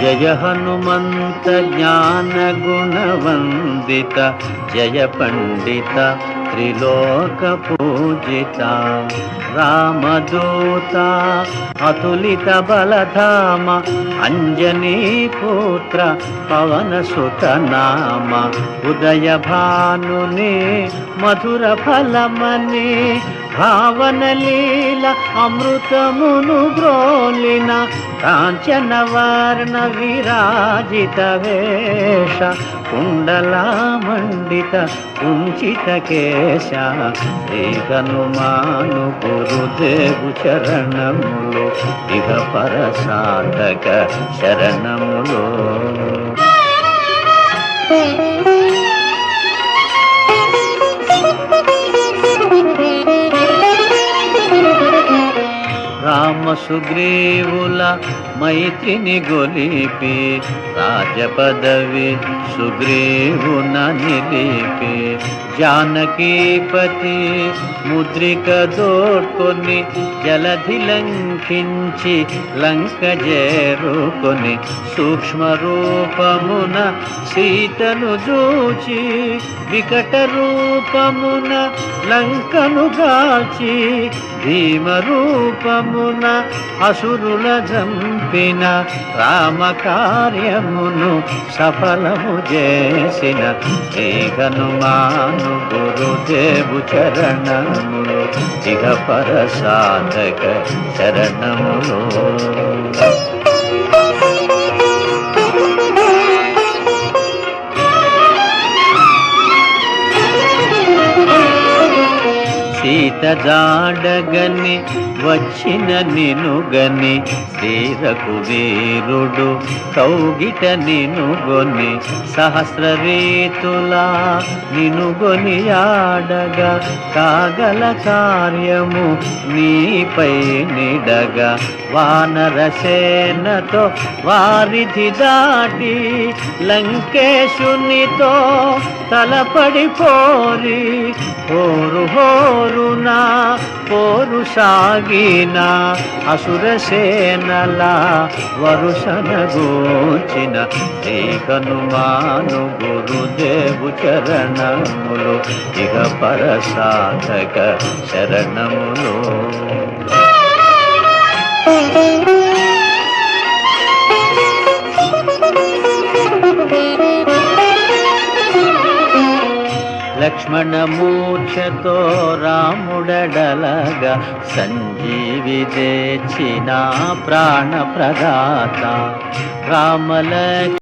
జయ హనుమంత జ్ఞాన గుణవందిత జయ పండిత త్రిలోక పూజిత రామదూత అతులిత బలధామ అంజనీ పుత్ర పవన సుత నామ ఉదయ భానుని మధుర ఫలమని భావన లీల అమృతమును గ్రోలిన కాంచన వర్ణ విరాజిత వేష కుండలామండిత కుంచిత కేశ శ్రీ హనుమాను గురుదేవు చరణములు ఇహ పర సాధక శరణములో. రామ సుగ్రీవుల మైత్రిని గొలిపి రాజపదవి సుగ్రీవున నిలిపి జానకీపతి ముద్రిక దోడ్కొని జలధి లంఘించి లంక చేరుకొని సూక్ష్మ రూపమున సీతను చూచి వికట రూపమున లంకను గాల్చి భీమ రూపమున అసురుల జంపిన రామ కార్యమును సఫలము చేసిన శ్రీ హనుమాను గురుదేవు చరణములు ఇహ పర సాధక శరణములు. సీత జాడగని వచ్చిన నినుగని శ్రీరకు వీరుడు కౌగిట నినుగొని సహస్ర రీతులా నినుగొని ఆడగా కాగల కార్యము నీపై నిడగా వానర సేనతో వారిధి దాటి లంకేశునితో తలపడిపోరి హోరు హోరునా పోరు సాగిన అసుర సేనల వరుసన గూర్చిన శ్రీ హనుమాను గురుదేవు చరణములు ఇహ పర సాధక శరణములు. లక్ష్మణ మూర్ఛతో రాముడడలగా సంజీవి తెచ్చిన ప్రాణ ప్రదాత రామల